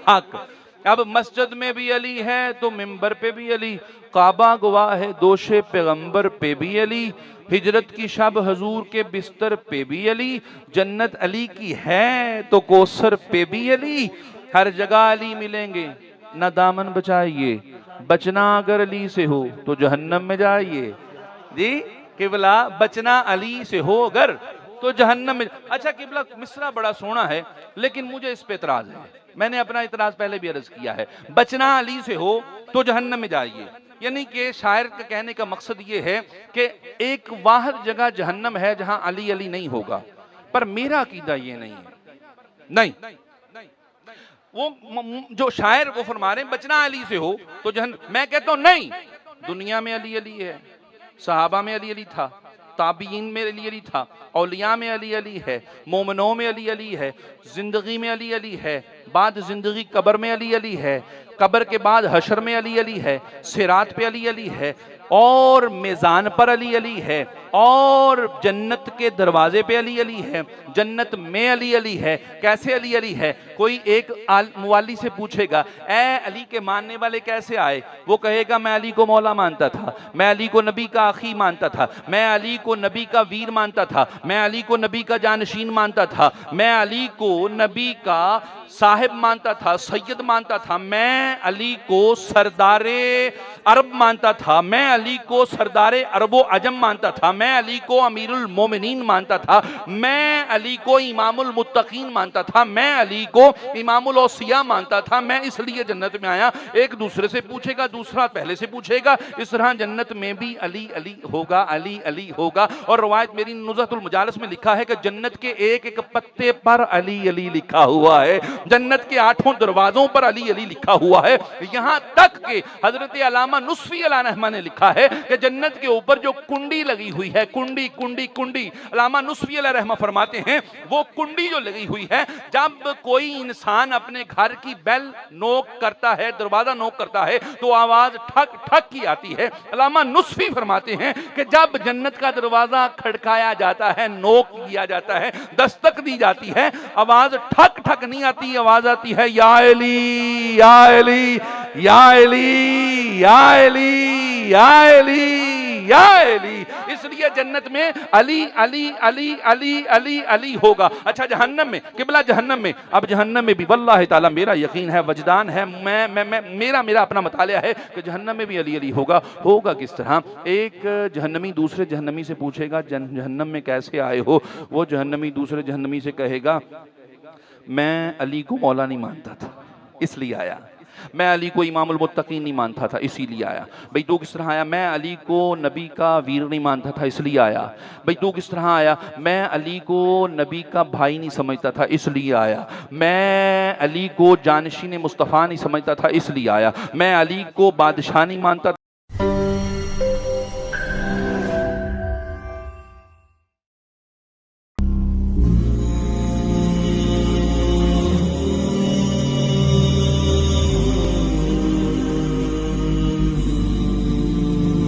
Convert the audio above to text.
حق۔ اب مسجد میں بھی علی ہے تو ممبر پہ بھی علی، کعبہ گواہ ہے دوش پیغمبر پہ بھی علی، ہجرت کی شب حضور کے بستر پہ بھی علی، جنت علی کی ہے تو کوثر پہ بھی علی، ہر جگہ علی ملیں گے نہ دامن بچائیے، بچنا اگر علی سے ہو تو جہنم میں جائیے۔ جی قبلہ بچنا علی سے ہو اگر تو جہنم میں۔ اچھا قبلہ مصرع بڑا سونا ہے لیکن مجھے اس پہ اعتراض ہے، میں نے اپنا اعتراض پہلے بھی عرض کیا ہے، بچنا علی سے ہو تو جہنم میں جائیے، یعنی کہ شاعر کا کہنے کا مقصد یہ ہے کہ ایک واحد جگہ جہنم ہے جہاں علی علی نہیں ہوگا، پر میرا عقیدہ یہ نہیں ہے، نہیں وہ جو شاعر وہ فرما رہے ہیں بچنا علی سے ہو تو جہنم، میں کہتا ہوں نہیں، دنیا میں علی علی ہے، صحابہ میں علی علی تھا، تابعین میں علی علی تھا، اولیاء میں علی علی ہے، مومنوں میں علی علی ہے، زندگی میں علی علی ہے، بعد زندگی قبر میں علی علی ہے، قبر کے بعد حشر میں علی علی ہے، صراط پہ علی علی ہے، اور میزان پر علی علی ہے، اور جنت کے دروازے پہ علی علی ہے، جنت میں علی علی ہے۔ کیسے علی علی ہے؟ کوئی ایک موالی سے پوچھے گا اے علی کے ماننے والے کیسے آئے؟ وہ کہے گا میں علی کو مولا مانتا تھا، میں علی کو نبی کا آخی مانتا تھا، میں علی کو نبی کا ویر مانتا تھا، میں علی کو نبی کا جانشین مانتا تھا، میں علی کو نبی کا صاحب مانتا تھا، سید مانتا تھا، میں علی کو سردار عرب مانتا تھا، میں علی کو سردار عرب و عجم مانتا تھا، میں علی کو امیر المومنین مانتا تھا، میں علی کو امام المتقین مانتا تھا، میں علی کو امام الاوصیاء مانتا تھا، میں اس لیے جنت میں آیا۔ ایک دوسرے سے پوچھے گا، دوسرا پہلے سے پوچھے گا، اس طرح جنت میں بھی علی علی ہوگا، علی علی ہوگا۔ اور روایت میری نزہۃ المجالس میں لکھا ہے کہ جنت کے ایک ایک پتے پر علی علی لکھا ہوا ہے، جنت کے 8 دروازوں پر علی علی لکھا ہوا ہے، یہاں تک کہ حضرت علامہ نصفی علیہ رحمہ نے لکھا ہے کہ جنت کے اوپر جو کنڈی لگی ہوئی ہے، کنڈی کنڈی کنڈی، علامہ نصفی علیہ رحمہ فرماتے ہیں وہ کنڈی جو لگی ہوئی ہے، جب کوئی انسان اپنے گھر کی بیل نوک کرتا ہے، دروازہ نوک کرتا ہے تو آواز ٹھک ٹھک کی آتی ہے۔ علامہ نصفی فرماتے ہیں کہ جب جنت کا دروازہ کھڑکایا جاتا ہے، نوک کیا جاتا ہے، دستک دی جاتی ہے، آواز ٹھک ٹھک نہیں آتی، آواز آتی ہے یا علی یا علی یا علی یا علی یا علی یا علی۔ اس لیے جنت میں علی علی علی علی علی علی ہوگا۔ اچھا جہنم میں، قبلہ جہنم میں، اب جہنم میں بھی واللہ تعالیٰ میرا یقین ہے، وجدان ہے، میرا اپنا مطالعہ ہے کہ جہنم میں بھی علی علی ہوگا۔ ہوگا کس طرح؟ ایک جہنمی دوسرے جہنمی سے پوچھے گا جہنم میں کیسے آئے ہو؟ وہ جہنمی دوسرے جہنمی سے کہے گا میں علی کو مولا نہیں مانتا تھا اس لیے آیا، میں علی کو امام المتقین نہیں مانتا تھا اسی لیے آیا۔ بھئی تو کس طرح آیا؟ میں علی کو نبی کا ویر نہیں مانتا تھا اس لیے آیا۔ بھئی تو کس طرح آیا؟ میں علی کو نبی کا بھائی نہیں سمجھتا تھا اس لیے آیا۔ میں علی کو جانشین مصطفیٰ نہیں سمجھتا تھا اس لیے آیا۔ میں علی کو بادشاہ نہیں مانتا